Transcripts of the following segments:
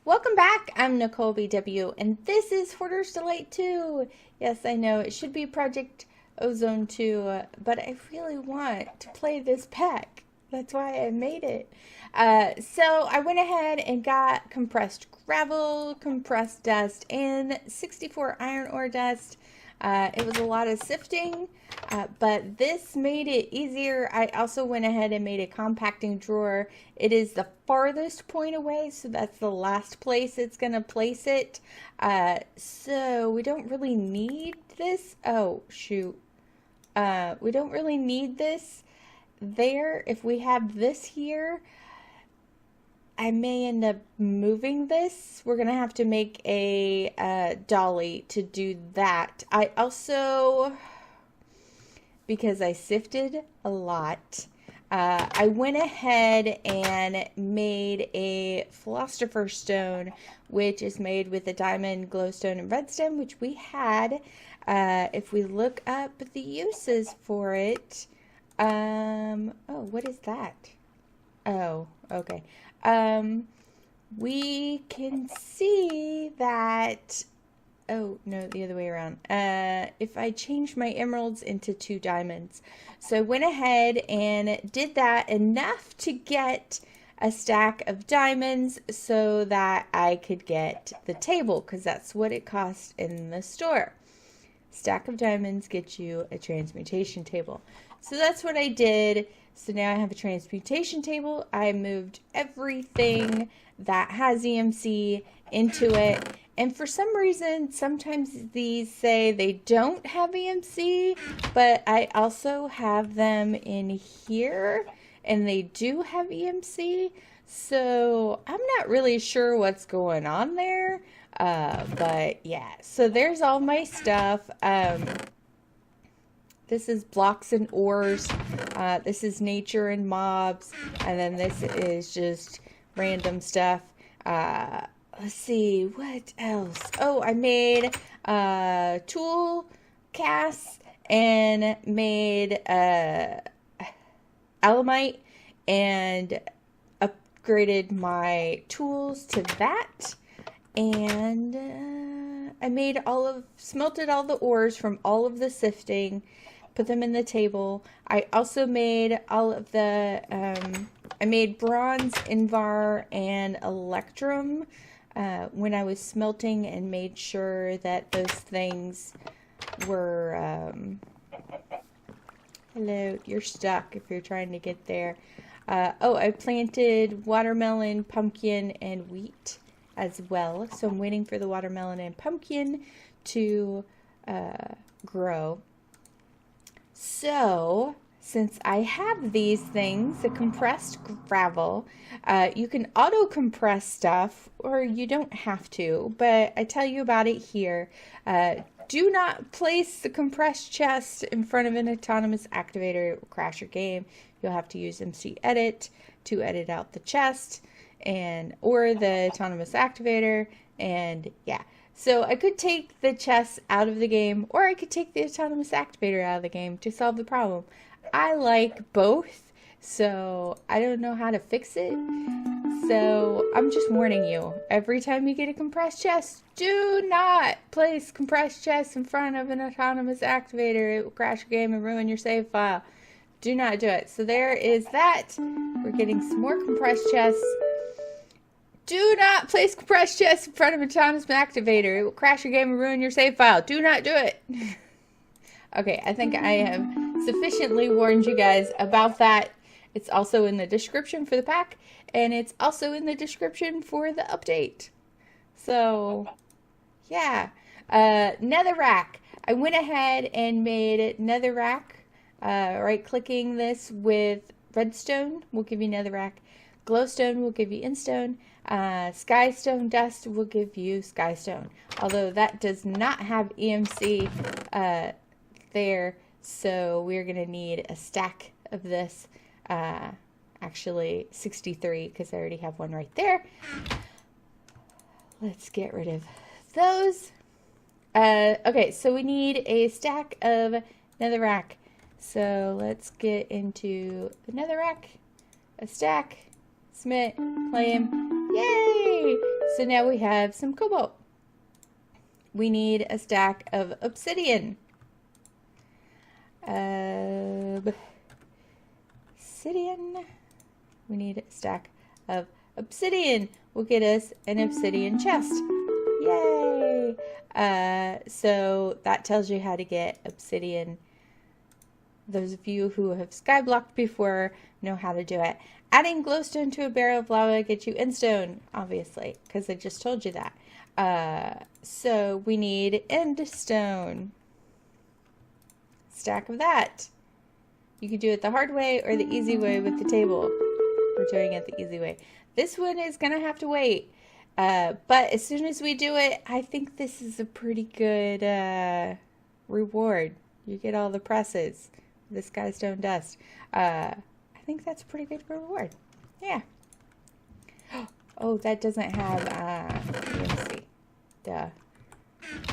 Welcome back. I'm Nicolbw, and this is Hoarder's Delight 2. Yes, I know it should be Project Ozone 2, but I really want to play this pack. That's why I made it. So I went ahead and got compressed gravel, compressed dust, and 64 iron ore dust. It was a lot of sifting, but this made it easier. I also went ahead and made a compacting drawer. It is the farthest point away, so that's the last place it's going to place it. So we don't really need this. Oh, shoot. We don't really need this there. If we have this here, I may end up moving this. We're going to have to make a dolly to do that. I also, because I sifted a lot, I went ahead and made a philosopher's stone, which is made with a diamond, glowstone, and redstone, which we had. If we look up the uses for it, oh, what is that? Oh, okay. We can see that, oh, no, the other way around. If I change my emeralds into 2 diamonds. So I went ahead and did that enough to get a stack of diamonds so that I could get the table, because that's what it costs in the store. Stack of diamonds gets you a transmutation table. So that's what I did. So now I have a transmutation table. I moved everything that has EMC into it. And for some reason, sometimes these say they don't have EMC, but I also have them in here and they do have EMC. So I'm not really sure what's going on there. But yeah, so there's all my stuff. This is blocks and ores. This is nature and mobs. And then this is just random stuff. Let's see, what else? Oh, I made tool casts and made alamite and upgraded my tools to that. And I made smelted all the ores from all of the sifting, put them in the table. I also made all of the, I made bronze, invar, and electrum when I was smelting, and made sure that those things were, hello, you're stuck if you're trying to get there. Oh, I planted watermelon, pumpkin, and wheat as well. So I'm waiting for the watermelon and pumpkin to grow. So since I have these things, the compressed gravel, you can auto compress stuff or you don't have to, but I tell you about it here. Do not place the compressed chest in front of an autonomous activator. It will crash your game. You'll have to use MC Edit to edit out the chest or the autonomous activator, and yeah. So I could take the chest out of the game, or I could take the autonomous activator out of the game to solve the problem. I like both, so I don't know how to fix it. So I'm just warning you, every time you get a compressed chest, do not place compressed chest in front of an autonomous activator. It will crash your game and ruin your save file. Do not do it. So there is that. We're getting some more compressed chests. Do not place compressed chest in front of an autonomous activator. It will crash your game and ruin your save file. Do not do it. Okay, I think I have sufficiently warned you guys about that. It's also in the description for the pack, and it's also in the description for the update. So, yeah. Netherrack. I went ahead and made netherrack. Right-clicking this with redstone will give you netherrack. Glowstone will give you instone. Skystone dust will give you skystone. Although that does not have EMC there, so we're going to need a stack of this. Actually 63, because I already have one right there. Let's get rid of those. Okay, so we need a stack of netherrack. So let's get into the netherrack. A stack. Smith, claim. Yay! So now we have some cobalt. We need a stack of obsidian. Obsidian. We need a stack of obsidian. Will get us an obsidian chest. Yay! So that tells you how to get obsidian. Those of you who have skyblocked before know how to do it. Adding glowstone to a barrel of lava gets you endstone, obviously, because I just told you that. So we need endstone. Stack of that. You can do it the hard way or the easy way with the table. We're doing it the easy way. This one is going to have to wait. But as soon as we do it, I think this is a pretty good reward. You get all the presses. The skystone dust. I think that's a pretty good reward. Yeah. Oh, that doesn't have, let me see. Duh.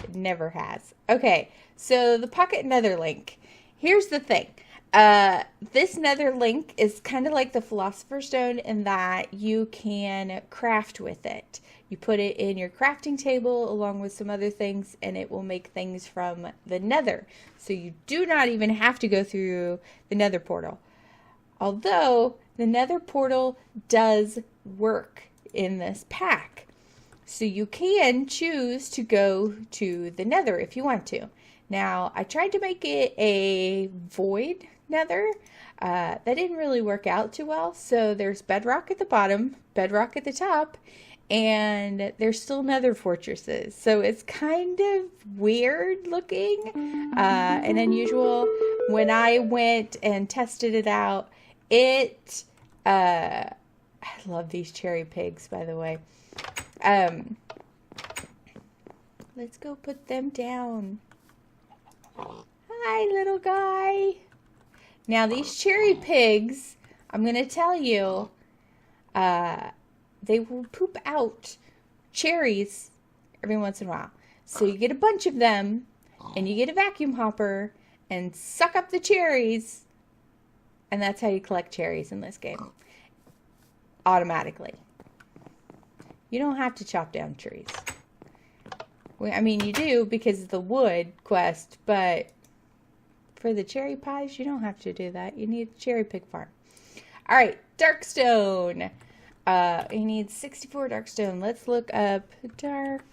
It never has. Okay, so the pocket nether link. Here's the thing. This nether link is kind of like the philosopher's stone in that you can craft with it. You put it in your crafting table along with some other things and it will make things from the nether. So you do not even have to go through the nether portal. Although the nether portal does work in this pack. So you can choose to go to the nether if you want to. Now, I tried to make it a void nether. That didn't really work out too well. So there's bedrock at the bottom, bedrock at the top, and there's still nether fortresses. So it's kind of weird looking and unusual. When I went and tested it out, I love these cherry pigs, by the way. Let's go put them down. Hi, little guy. Now, these cherry pigs, I'm going to tell you, they will poop out cherries every once in a while. So you get a bunch of them, and you get a vacuum hopper, and suck up the cherries, and that's how you collect cherries in this game. Automatically. You don't have to chop down trees. I mean, you do because of the wood quest, but for the cherry pies, you don't have to do that. You need a cherry pig farm. All right, darkstone. You need 64 darkstone. Let's look up darkstone.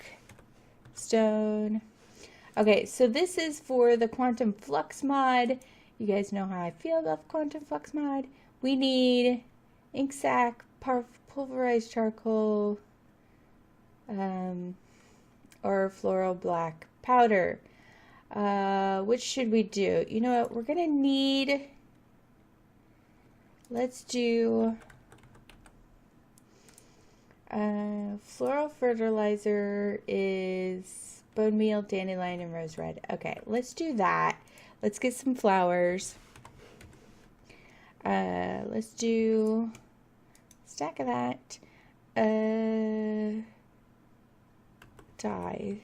Okay, so this is for the quantum flux mod. You guys know how I feel about quantum flux mod. We need ink sac, pulverized charcoal, or floral black powder. Which should we do? You know what? We're going to need... Let's do... floral fertilizer is bone meal, dandelion, and rose red. Okay, let's do that. Let's get some flowers. Let's do a stack of that. Dye.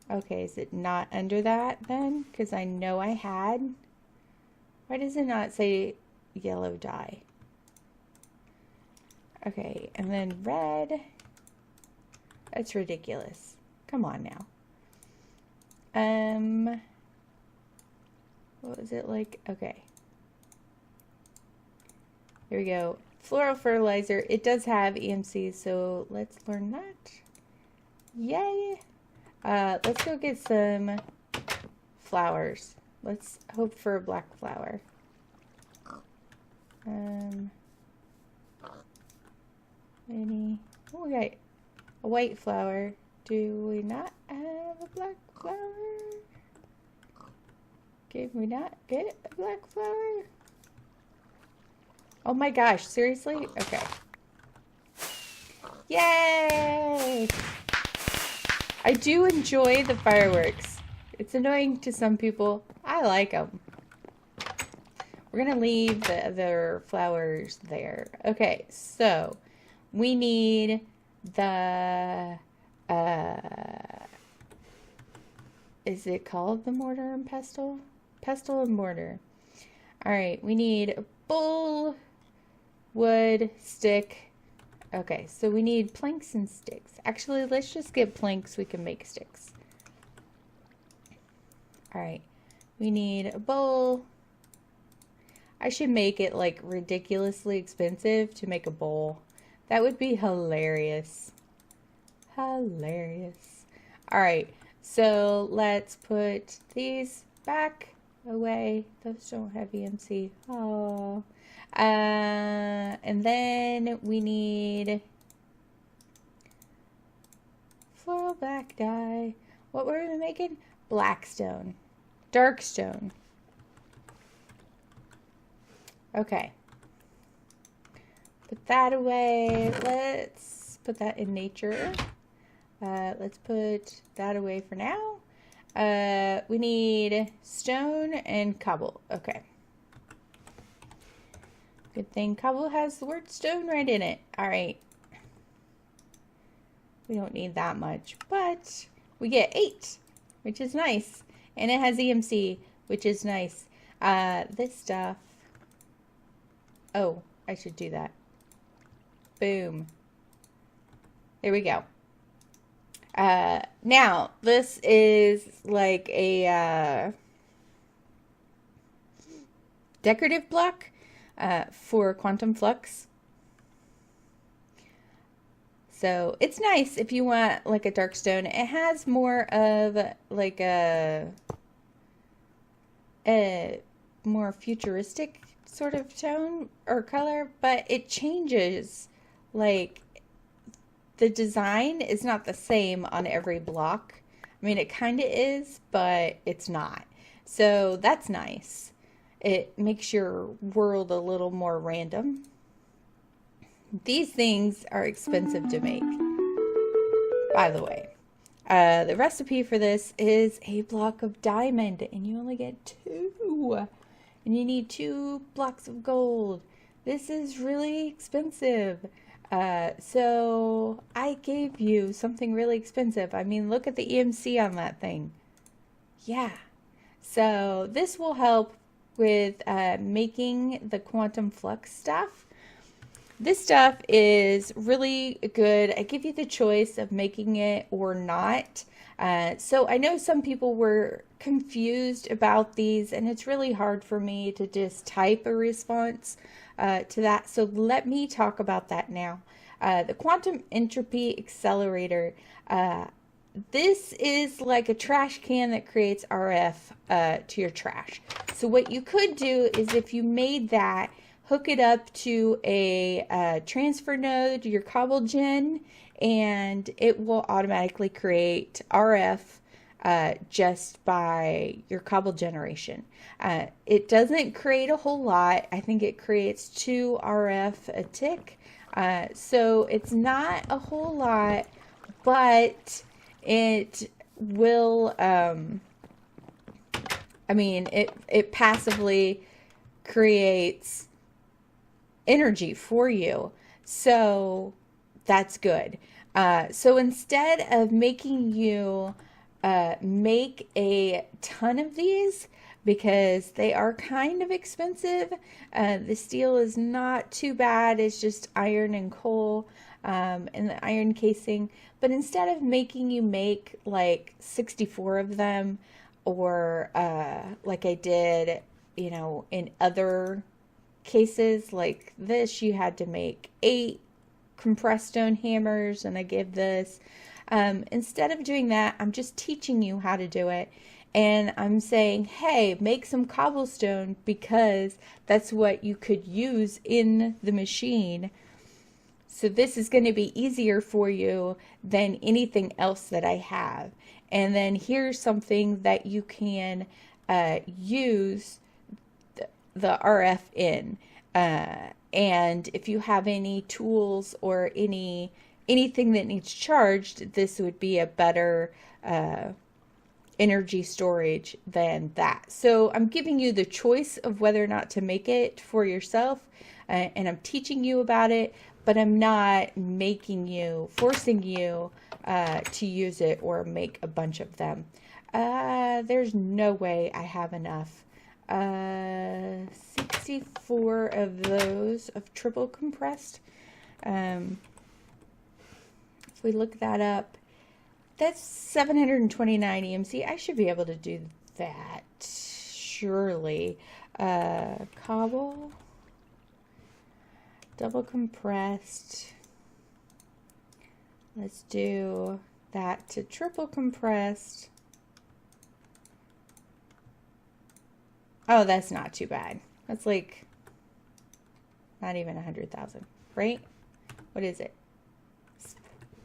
Okay, is it not under that then? Because I know I had. Why does it not say yellow dye? Okay, and then red. That's ridiculous. Come on now. What was it like? Okay. Here we go. Floral fertilizer. It does have EMC, so let's learn that. Yay! Let's go get some flowers. Let's hope for a black flower. Oh, we got a white flower. Do we not have a black flower? Can we not get a black flower? Oh my gosh, seriously? Okay. Yay! I do enjoy the fireworks. It's annoying to some people. I like them. We're going to leave the other flowers there. Okay, so we need the, is it called the mortar and pestle? Pestle and mortar. All right, we need a bull, wood, stick, Okay, so we need planks and sticks. Actually, let's just get planks. We can make sticks. All right, we need a bowl. I should make it like ridiculously expensive to make a bowl. That would be hilarious. Hilarious. All right, so let's put these back away. Those don't have EMC. Oh. And then we need floral black dye. What were we making? Black stone. Dark stone. Okay. Put that away. Let's put that in nature. Let's put that away for now. We need stone and cobble. Okay. Good thing cobble has the word stone right in it. All right. We don't need that much, but we get 8, which is nice. And it has EMC, which is nice. This stuff. Oh, I should do that. Boom. There we go. Now, this is like a decorative block for quantum flux. So it's nice if you want like a dark stone. It has more of like a more futuristic sort of tone or color, but it changes. Like the design is not the same on every block. I mean, it kind of is, but it's not. So that's nice. It makes your world a little more random. These things are expensive to make, by the way. The recipe for this is a block of diamond, and you only get 2. And you need 2 blocks of gold. This is really expensive. So I gave you something really expensive. I mean, look at the EMC on that thing. Yeah. So this will help with making the quantum flux stuff. This stuff is really good. I give you the choice of making it or not. So I know some people were confused about these, and it's really hard for me to just type a response to that. So let me talk about that now. The quantum entropy accelerator. This is like a trash can that creates RF to your trash. So what you could do is if you made that, hook it up to a transfer node, your cobble gen, and it will automatically create RF just by your cobble generation. It doesn't create a whole lot. I think it creates 2 RF a tick. So it's not a whole lot, but it will, I mean, it passively creates energy for you. So that's good. So instead of making you make a ton of these, because they are kind of expensive, the steel is not too bad. It's just iron and coal and the iron casing. But instead of making you make like 64 of them, or like I did, you know, in other cases like this, you had to make 8 compressed stone hammers, and I give this. Instead of doing that, I'm just teaching you how to do it. And I'm saying, hey, make some cobblestone, because that's what you could use in the machine. So this is going to be easier for you than anything else that I have. And then here's something that you can use the RF in. And if you have any tools or anything that needs charged, this would be a better energy storage than that. So I'm giving you the choice of whether or not to make it for yourself, and I'm teaching you about it, but I'm not forcing you to use it or make a bunch of them. There's no way I have enough. 64 of those of triple compressed. if we look that up, that's 729 EMC. I should be able to do that, surely. Cobble, double compressed. Let's do that to triple compressed. Oh, that's not too bad. That's like not even 100,000, right? What is it? It's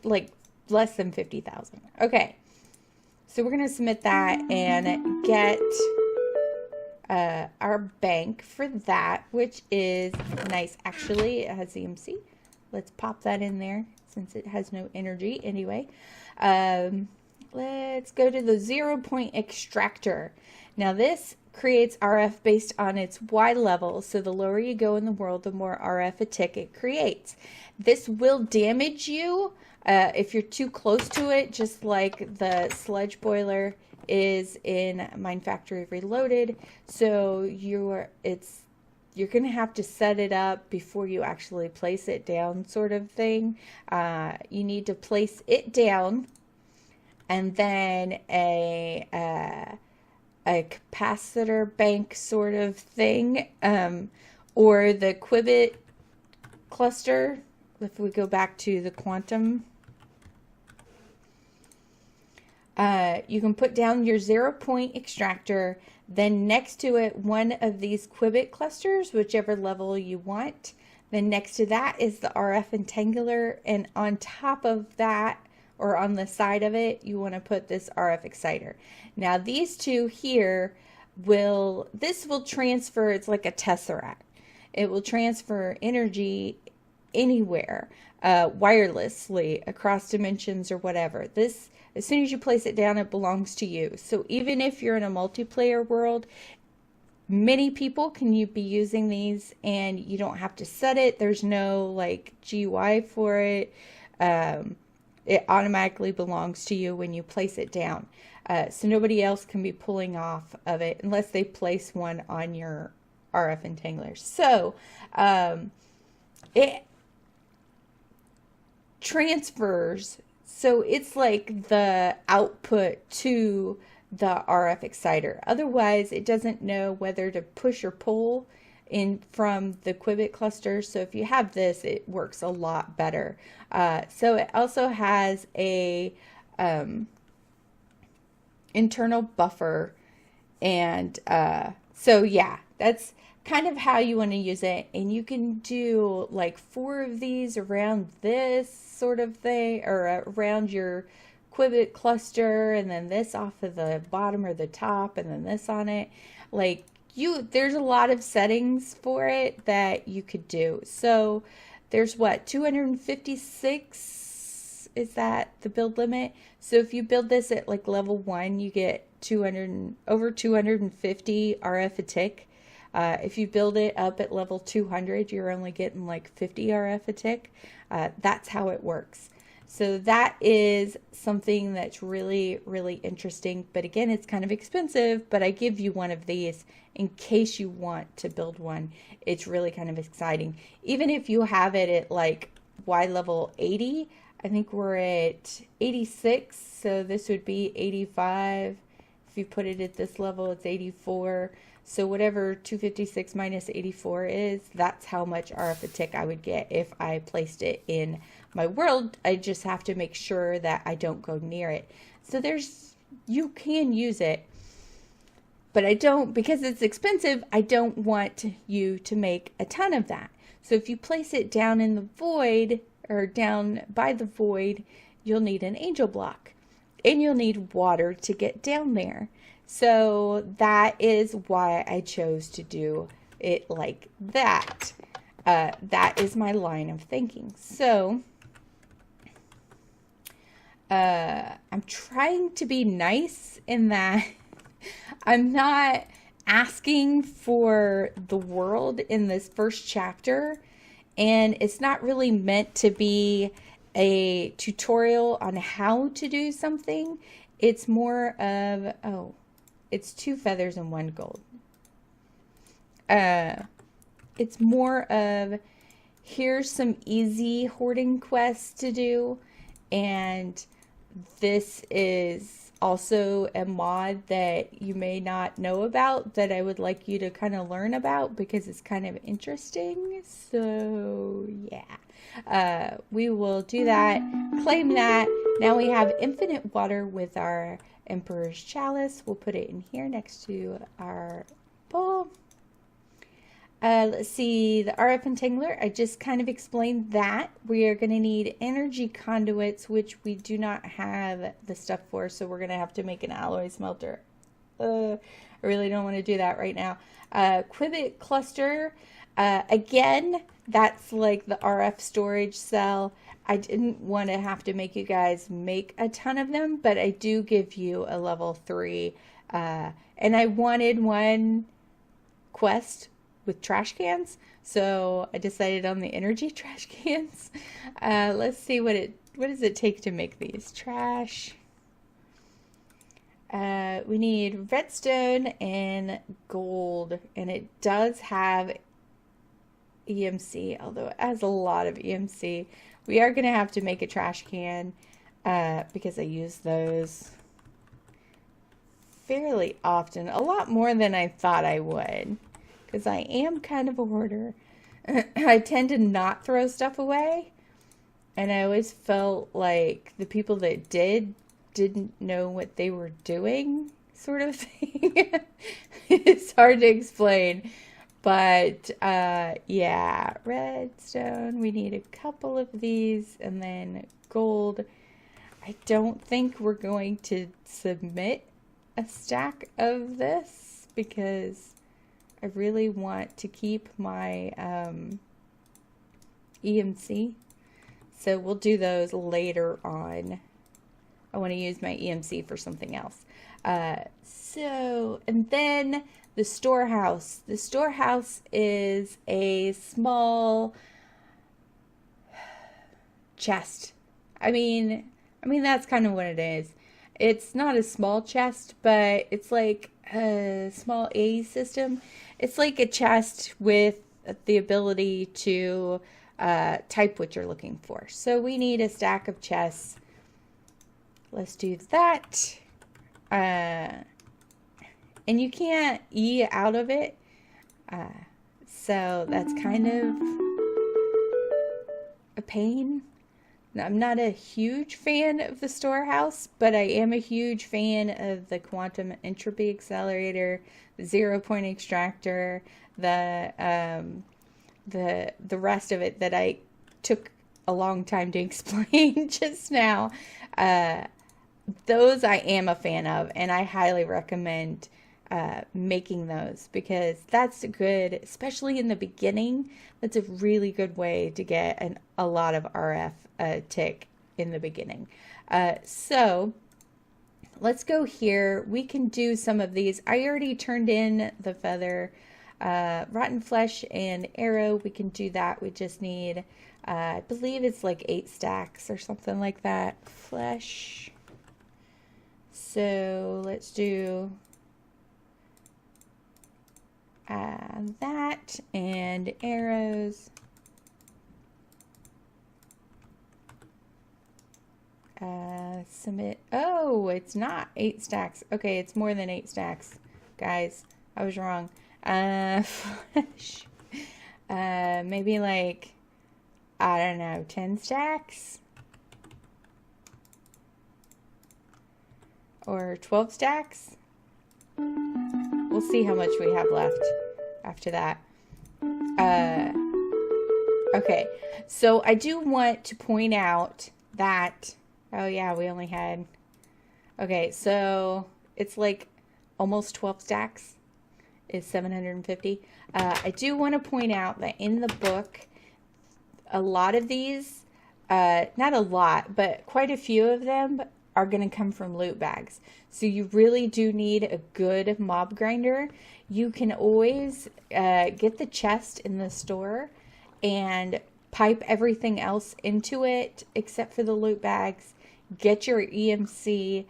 like less than 50,000. Okay. So we're going to submit that and get our bank for that, which is nice. Actually, it has EMC. Let's pop that in there since it has no energy anyway. Let's go to the 0-point extractor. Now this creates RF based on its Y level, so the lower you go in the world, the more RF a tick it creates. This will damage you if you're too close to it, just like the sludge boiler is in Mine Factory Reloaded. So you're going to have to set it up before you actually place it down, sort of thing. You need to place it down, and then a capacitor bank sort of thing, or the qubit cluster. If we go back to the quantum, you can put down your 0-point extractor, then next to it one of these qubit clusters, whichever level you want. Then next to that is the RF entangler, and on top of that, or on the side of it, you want to put this RF exciter. Now these two here will transfer, it's like a tesseract. It will transfer energy anywhere, wirelessly, across dimensions or whatever. This, as soon as you place it down, it belongs to you. So even if you're in a multiplayer world, many people can be using these, and you don't have to set it. There's no like GUI for it. It automatically belongs to you when you place it down. So nobody else can be pulling off of it unless they place one on your RF entangler. So it transfers. So it's like the output to the RF exciter. Otherwise, it doesn't know whether to push or pull in from the qubit cluster. So if you have this, it works a lot better. So it also has a internal buffer, and so yeah, that's kind of how you want to use it. And you can do like 4 of these around this sort of thing, or around your qubit cluster, and then this off of the bottom or the top, and then this on it. Like there's a lot of settings for it that you could do. So there's what, 256 is that the build limit? So if you build this at like level 1, you get over 250 RF a tick. If you build it up at level 200, you're only getting like 50 RF a tick. That's how it works. So that is something that's really, really interesting. But again, it's kind of expensive, but I give you one of these in case you want to build one. It's really kind of exciting. Even if you have it at like Y level 80, I think we're at 86. So this would be 85. If you put it at this level, it's 84. So whatever 256 minus 84 is, that's how much RF a tick I would get if I placed it in my world. I just have to make sure that I don't go near it. So you can use it, but I don't, because it's expensive, I don't want you to make a ton of that. So if you place it down in the void, or down by the void, you'll need an angel block, and you'll need water to get down there. So that is why I chose to do it like that. That is my line of thinking. So I'm trying to be nice in that I'm not asking for the world in this first chapter, and it's not really meant to be a tutorial on how to do something. It's more of, oh, it's 2 feathers and 1 gold. It's more of, here's some easy hoarding quests to do, And this is also a mod that you may not know about that I would like you to kind of learn about because it's kind of interesting. So yeah, we will do that, claim that. Now we have infinite water with our Emperor's Chalice. We'll put it in here next to our bowl. Let's see, the RF Entangler, I just kind of explained that. We are going to need energy conduits, which we do not have the stuff for, so we're going to have to make an alloy smelter. I really don't want to do that right now. Quibbit Cluster, again, that's like the RF storage cell. I didn't want to have to make you guys make a ton of them, but I do give you a level 3. And I wanted one quest with trash cans, so I decided on the energy trash cans. Let's see what does it take to make these trash. We need redstone and gold, and it does have EMC, although it has a lot of EMC. We are going to have to make a trash can because I use those fairly often, a lot more than I thought I would. Because I am kind of a hoarder. I tend to not throw stuff away. And I always felt like the people that didn't know what they were doing, sort of thing. It's hard to explain. But, yeah, redstone. We need a couple of these. And then gold. I don't think we're going to submit a stack of this because I really want to keep my EMC, so we'll do those later on. I want to use my EMC for something else. And then the storehouse. The storehouse is a small chest. I mean that's kind of what it is. It's not a small chest, but it's like a small A system. It's like a chest with the ability to type what you're looking for. So we need a stack of chests. Let's do that. And you can't E out of it. So that's kind of a pain. I'm not a huge fan of the storehouse, but I am a huge fan of the quantum entropy accelerator, the 0-point extractor, the rest of it that I took a long time to explain just now. Those I am a fan of, and I highly recommend making those because that's good, especially in the beginning. That's a really good way to get a lot of RF tick in the beginning. So let's go here. We can do some of these. I already turned in the feather, rotten flesh and arrow. We can do that. We just need, I believe it's like 8 stacks or something like that. Flesh. So let's do that and arrows. Submit. Oh, it's not 8 stacks. Okay, it's more than 8 stacks. Guys, I was wrong. Flesh. Maybe like, I don't know, 10 stacks? Or 12 stacks? We'll see how much we have left after that. Okay, so I do want to point out that, oh yeah, we only had, okay, so it's like almost 12 stacks is 750. I do want to point out that in the book, a lot of these, not a lot, but quite a few of them are going to come from loot bags. So you really do need a good mob grinder. You can always get the chest in the store and pipe everything else into it except for the loot bags. Get your EMC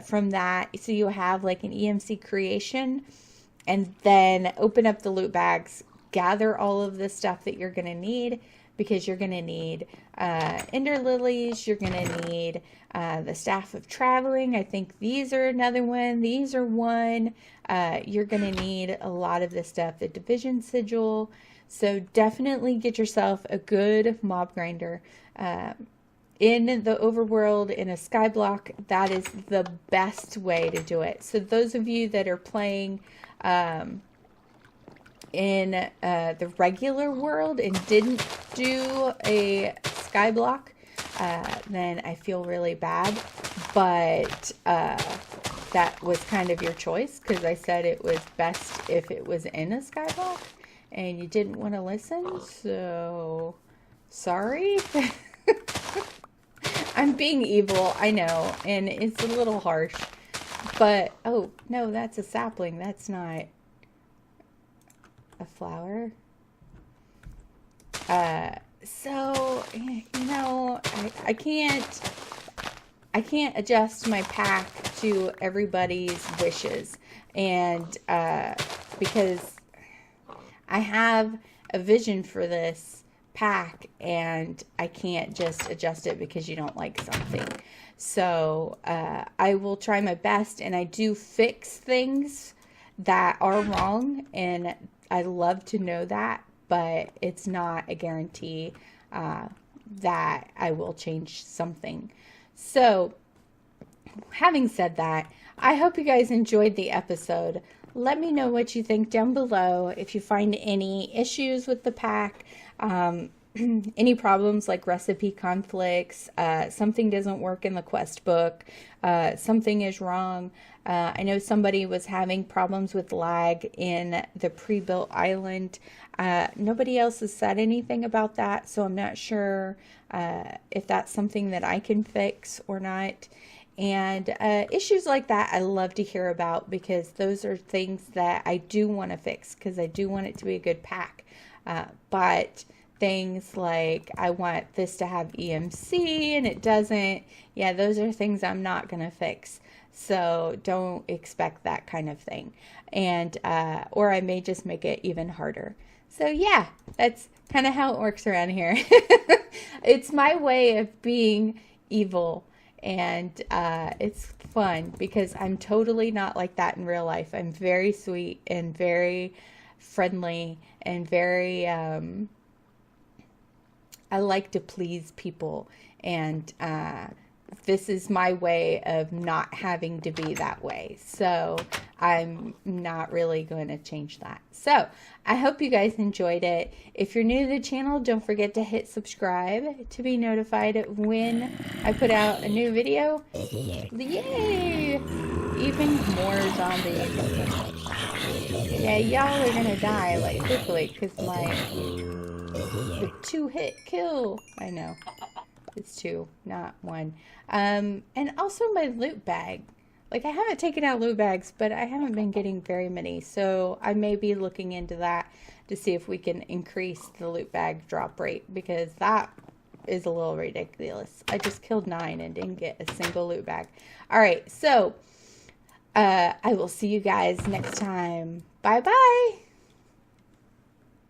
from that, so you have like an EMC creation, and then open up the loot bags, gather all of the stuff that you're going to need, because you're going to need ender lilies. You're going to need the staff of traveling. I think these are another one. These are one. You're going to need a lot of this stuff. The division sigil. So definitely get yourself a good mob grinder. In the overworld, in a skyblock, that is the best way to do it. So those of you that are playing in the regular world and didn't do a skyblock, then I feel really bad. But that was kind of your choice, because I said it was best if it was in a skyblock, and you didn't want to listen. So sorry. I'm being evil, I know, and it's a little harsh, but, oh, no, that's a sapling. That's not a flower. So, you know, I can't adjust my pack to everybody's wishes, and, because I have a vision for this pack, and I can't just adjust it because you don't like something. So I will try my best, and I do fix things that are wrong, and I love to know that, but it's not a guarantee that I will change something. So having said that, I hope you guys enjoyed the episode. Let me know what you think down below. If you find any issues with the pack, any problems like recipe conflicts, something doesn't work in the quest book, something is wrong. I know somebody was having problems with lag in the pre-built island. Nobody else has said anything about that, so I'm not sure if that's something that I can fix or not. And issues like that I love to hear about, because those are things that I do want to fix, because I do want it to be a good pack. But things like I want this to have EMC and it doesn't, yeah, those are things I'm not going to fix. So don't expect that kind of thing. And or I may just make it even harder. So yeah, that's kind of how it works around here. It's my way of being evil. And it's fun, because I'm totally not like that in real life. I'm very sweet and very friendly and very, I like to please people. And this is my way of not having to be that way. So I'm not really going to change that. So I hope you guys enjoyed it. If you're new to the channel, don't forget to hit subscribe to be notified when I put out a new video. Yay! Even more zombies. Yeah, y'all are gonna die like quickly, because the 2-hit kill. I know. It's 2, not 1. And also my loot bag. Like, I haven't taken out loot bags, but I haven't been getting very many. So I may be looking into that to see if we can increase the loot bag drop rate, because that is a little ridiculous. I just killed 9 and didn't get a single loot bag. All right, so I will see you guys next time. Bye-bye.